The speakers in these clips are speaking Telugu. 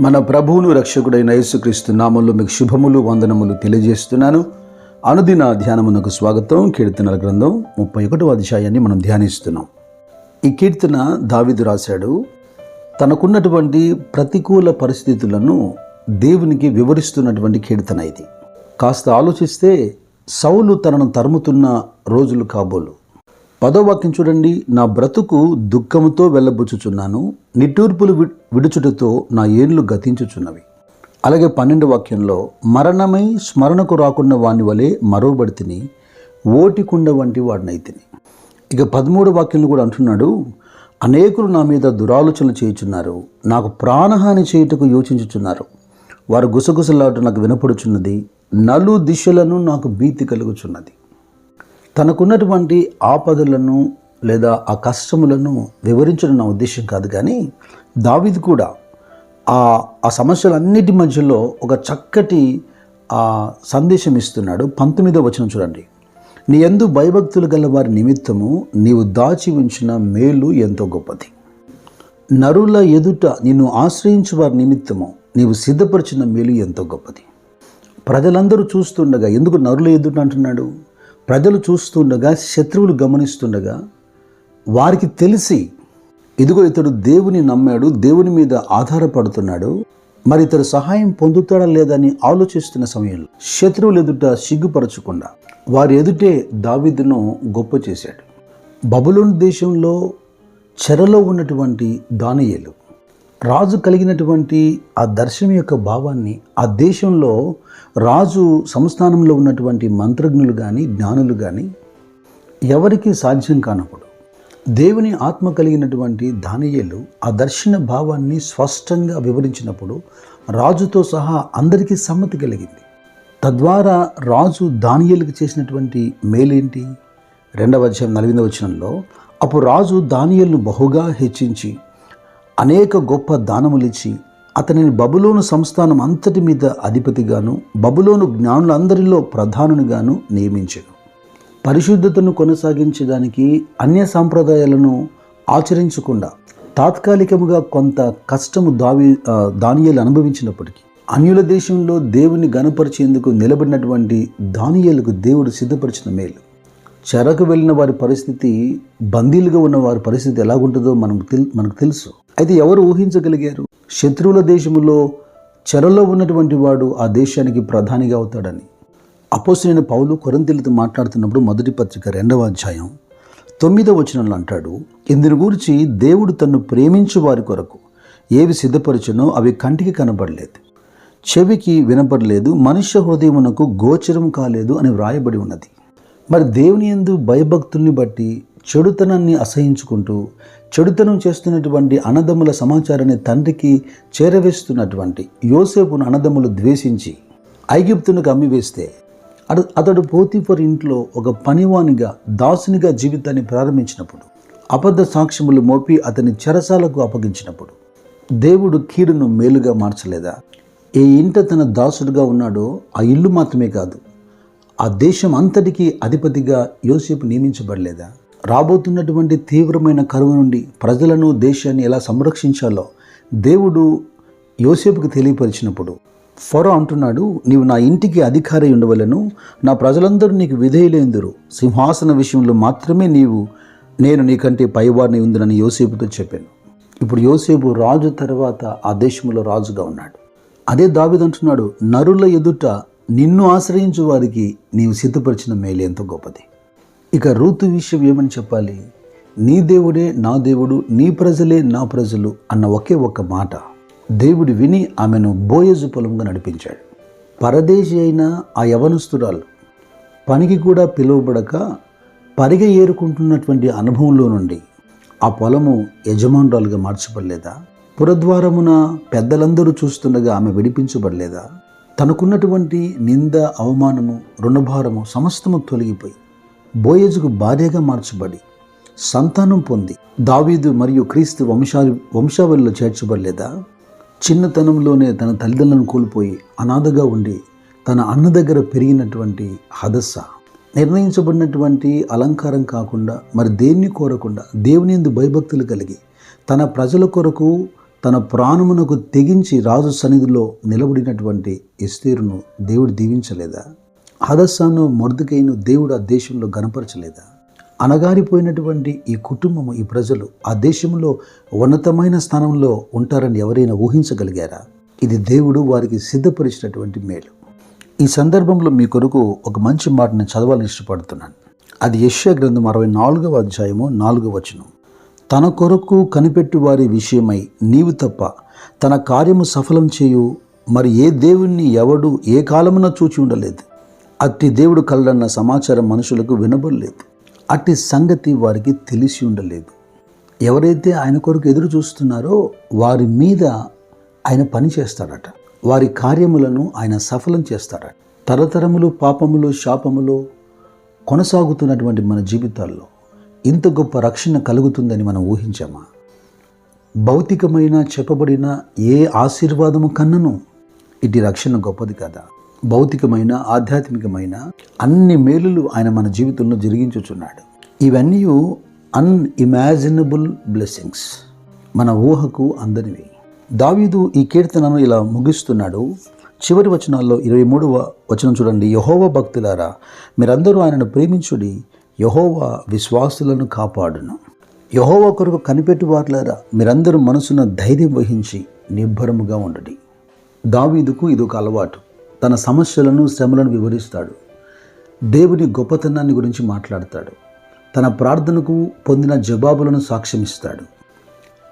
మన ప్రభువును రక్షకుడైన యేసుక్రీస్తు నామములో మీకు శుభములు వందనములు తెలియజేస్తున్నాను. అనుదిన ధ్యానమునకు స్వాగతం. కీర్తనల గ్రంథం 31వ అధ్యాయాన్ని మనం ధ్యానిస్తున్నాం. ఈ కీర్తన దావీదు రాశాడు. తనకున్నటువంటి ప్రతికూల పరిస్థితులను దేవునికి వివరిస్తున్నటువంటి కీర్తన ఇది. కాస్త ఆలోచిస్తే సౌలు తనను తరుముతున్న రోజులు కాబోలు. 10వ వాక్యం చూడండి. నా బ్రతుకు దుఃఖముతో వెళ్ళబుచ్చుచున్నాను, నిట్టూర్పులు విడుచుటతో నా ఏండ్లు గతించుచున్నవి. అలాగే 12వ వాక్యంలో మరణమై స్మరణకు రాకున్న వాని వలె మరోబడితిని, ఓటికుండ వంటి వాడినైతిని. ఇక 13వ వాక్యంలో కూడా అంటున్నాడు, అనేకులు నా మీద దురాలోచనలు చేయుచున్నారు, నాకు ప్రాణహాని చేయుటకు యోచించుచున్నారు, వారు గుసగుసలాట నాకు వినపడుచున్నది, నలు దిశలను నాకు భీతి కలుగుచున్నది. తనకున్నటువంటి ఆపదలను లేదా ఆ కష్టములను వివరించడం నా ఉద్దేశం కాదు, కానీ దావీదు కూడా ఆ సమస్యలన్నిటి మధ్యలో ఒక చక్కటి సందేశం ఇస్తున్నాడు. 19వ వచనం చూడండి. నీ యందు భయభక్తులు గల వారి నిమిత్తము నీవు దాచి ఉంచిన మేలు ఎంతో గొప్పది. నరుల ఎదుట నిన్ను ఆశ్రయించు వారి నిమిత్తము నీవు సిద్ధపరిచిన మేలు ఎంతో గొప్పది. ప్రజలందరూ చూస్తుండగా, ఎందుకు నరుల ఎదుట అంటున్నాడు? ప్రజలు చూస్తుండగా, శత్రువులు గమనిస్తుండగా వారికి తెలిసి, ఇదిగో ఇతడు దేవుని నమ్మాడు, దేవుని మీద ఆధారపడుతున్నాడు, మరి ఇతడు సహాయం పొందుతాడా లేదని ఆలోచిస్తున్న సమయంలో శత్రువులు ఎదుట సిగ్గుపరచకుండా వారి ఎదుటే దావీదును గొప్ప చేశాడు. బబులోను దేశంలో చెరలో ఉన్నటువంటి దానియేలు రాజు కలిగినటువంటి ఆ దర్శనం యొక్క భావాన్ని ఆ దేశంలో రాజు సంస్థానంలో ఉన్నటువంటి మంత్రజ్ఞులు కానీ జ్ఞానులు కానీ ఎవరికి సాధ్యం కానప్పుడు దేవుని ఆత్మ కలిగినటువంటి దానియేలు ఆ దర్శన భావాన్ని స్పష్టంగా వివరించినప్పుడు రాజుతో సహా అందరికీ సమ్మతి కలిగింది. తద్వారా రాజు దానియేలుకు చేసినటువంటి మేలేంటి? 2వ అధ్యాయం 48వ వచనంలో, అప్పుడు రాజు దానియేలును బహుగా హెచ్చించి అనేక గొప్ప దానములిచ్చి అతనిని బబులోను సంస్థానం అంతటి మీద అధిపతిగాను బబులోను జ్ఞానులందరిలో ప్రధానునిగాను నియమించెను. పరిశుద్ధతను కొనసాగించడానికి అన్య సాంప్రదాయాలను ఆచరించకుండా తాత్కాలికముగా కొంత కష్టము దానియేలు అనుభవించినప్పటికీ అన్యుల దేశంలో దేవుని గణపరిచేందుకు నిలబడినటువంటి దానియేలుకు దేవుడు సిద్ధపరిచిన మేలు. చెరకు వెళ్ళిన వారి పరిస్థితి, బందీలుగా ఉన్న వారి పరిస్థితి ఎలాగుంటుందో మనకు తెలుసు. అయితే ఎవరు ఊహించగలిగారు? శత్రువుల దేశంలో చెరలో ఉన్నటువంటి వాడు ఆ దేశానికి ప్రధానిగా అవుతాడని. అపోస్తలుడైన పౌలు కొరింథీయులతో మాట్లాడుతున్నప్పుడు మొదటి పత్రిక 2వ అధ్యాయం 9వ వచనంలో అంటాడు, ఇందుని గురించి దేవుడు తన్ను ప్రేమించు వారి కొరకు ఏవి సిద్ధపరచునో అవి కంటికి కనబడలేదు, చెవికి వినపడలేదు, మనుష్య హృదయమునకు గోచరం కాలేదు అని వ్రాయబడి ఉన్నది. మరి దేవుని యందు భయభక్తుల్ని బట్టి చెడుతనాన్ని అసహించుకుంటూ చెడుతనం చేస్తున్నటువంటి అన్నదమ్ముల సమాచారాన్ని తండ్రికి చేరవేస్తున్నటువంటి యోసేపును అన్నదమ్ములు ద్వేషించి ఐగుప్తునికి అమ్మివేస్తే అతడు పోతీఫర్ ఇంట్లో ఒక పనివానిగా, దాసునిగా జీవితాన్ని ప్రారంభించినప్పుడు, అబద్ధ సాక్ష్యములు మోపి అతని చెరసాలకు అప్పగించినప్పుడు దేవుడు కీడును మేలుగా మార్చలేదా? ఏ ఇంట తన దాసుడుగా ఉన్నాడో ఆ ఇల్లు మాత్రమే కాదు, ఆ దేశం అంతటికీ అధిపతిగా యోసేపు నియమించబడలేదా? రాబోతున్నటువంటి తీవ్రమైన కరువు నుండి ప్రజలను, దేశాన్ని ఎలా సంరక్షించాలో దేవుడు యోసేపుకు తెలియపరిచినప్పుడు ఫరో అంటున్నాడు, నీవు నా ఇంటికి అధికారి ఉండవలను, నా ప్రజలందరూ నీకు విధేయులైందురు, సింహాసన విషయంలో మాత్రమే నేను నీకంటే పైవారిని ఉందని యోసేపుతో చెప్పాను. ఇప్పుడు యోసేపు రాజు తర్వాత ఆ దేశంలో రాజుగా ఉన్నాడు. అదే దావీదు అంటున్నాడు, నరుల ఎదుట నిన్ను ఆశ్రయించు వారికి నీవు సిద్ధపరిచిన మేలు ఎంతో గొప్పది. ఇక రూతు విషయం ఏమని చెప్పాలి? నీ దేవుడే నా దేవుడు, నీ ప్రజలే నా ప్రజలు అన్న ఒకే ఒక్క మాట దేవుడు విని ఆమెను బోయజు పొలంగా నడిపించాడు. పరదేశి అయిన ఆ యవనస్తురాలు పనికి కూడా పిలువబడక పరిగ ఏరుకుంటున్నటువంటి అనుభవంలో నుండి ఆ పొలము యజమానురాలుగా మార్చబడలేదా? పురద్వారమున పెద్దలందరూ చూస్తుండగా ఆమె విడిపించబడలేదా? తనకున్నటువంటి నింద, అవమానము, రుణభారము సమస్తము తొలగిపోయి బోయజుకు భార్యగా మార్చబడి సంతానం పొంది దావీదు మరియు క్రీస్తు వంశావళిలో చేర్చబడలేదా? చిన్నతనంలోనే తన తల్లిదండ్రులను కోల్పోయి అనాథగా ఉండి తన అన్న దగ్గర పెరిగినటువంటి హదస్స నిర్ణయించబడినటువంటి అలంకారం కాకుండా మరి దేన్ని కోరకుండా దేవుని యందు భయభక్తులు కలిగి తన ప్రజల కొరకు తన ప్రాణమునకు తెగించి రాజు సన్నిధిలో నిలబడినటువంటి ఎస్తేరును దేవుడు దీవించలేదా? హదస్సాను మొర్దెకైను దేవుడు ఆ దేశంలో గణపరచలేదా? అణగారిపోయినటువంటి ఈ కుటుంబము, ఈ ప్రజలు ఆ దేశంలో ఉన్నతమైన స్థానంలో ఉంటారని ఎవరైనా ఊహించగలిగారా? ఇది దేవుడు వారికి సిద్ధపరిచినటువంటి మేలు. ఈ సందర్భంలో మీ కొరకు ఒక మంచి మాట నేను చదవాలని ఇష్టపడుతున్నాను. అది యెషయా గ్రంథం 64వ అధ్యాయము 4వ వచనం. తన కొరకు కనిపెట్టు వారి విషయమై నీవు తప్ప తన కార్యము సఫలం చేయు మరి ఏ దేవుణ్ణి ఎవడు ఏ కాలమున చూచి ఉండలేదు. అట్టి దేవుడు కలడన్న సమాచారం మనుషులకు వినబడలేదు. అట్టి సంగతి వారికి తెలిసి ఉండలేదు. ఎవరైతే ఆయన కొరకు ఎదురు చూస్తున్నారో వారి మీద ఆయన పని చేస్తాడట. వారి కార్యములను ఆయన సఫలం చేస్తాడట. తరతరములు పాపములు శాపములు కొనసాగుతున్నటువంటి మన జీవితాల్లో ఇంత గొప్ప రక్షణ కలుగుతుందని మనం ఊహించామా? భౌతికమైన చెప్పబడిన ఏ ఆశీర్వాదము కన్నను ఇటు రక్షణ గొప్పది కదా. భౌతికమైన ఆధ్యాత్మికమైన అన్ని మేలులు ఆయన మన జీవితంలో జరిగించుచున్నాడు. ఇవన్నీ అన్ఇమాజినబుల్ బ్లెస్సింగ్స్, మన ఊహకు అందనివి. దావీదు ఈ కీర్తనను ఇలా ముగిస్తున్నాడు. చివరి వచనాల్లో 23వ వచనం చూడండి. యెహోవా భక్తులారా, మీరందరూ ఆయనను ప్రేమించుడి, యెహోవా విశ్వాసులను కాపాడును. యెహోవా కొరకు కనిపెట్టు వారులారా, మీరందరూ మనసున ధైర్యం వహించి నిబ్బరముగా ఉండడి. దావీదుకు ఇదొక అలవాటు. తన సమస్యలను శ్రమలను వివరిస్తాడు. దేవుని గొప్పతనాన్ని గురించి మాట్లాడతాడు. తన ప్రార్థనకు పొందిన జవాబులను సాక్ష్యమిస్తాడు.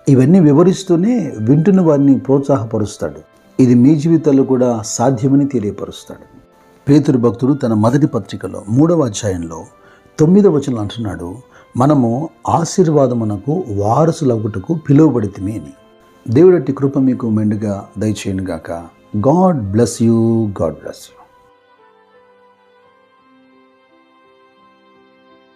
ఇవన్నీ వివరిస్తూనే వింటున్న వారిని ప్రోత్సాహపరుస్తాడు. ఇది మీ జీవితాల్లో కూడా సాధ్యమని తెలియపరుస్తాడు. పేతురు భక్తుడు తన మొదటి పత్రికలో 3వ అధ్యాయంలో 9వ వచనం అంటున్నాడు, మనము ఆశీర్వాదమునకు వారసులగుటకు పిలువబడితిమి అని. దేవుడట్టి కృప మీకు మెండుగా దయచేయునుగాక. God bless you.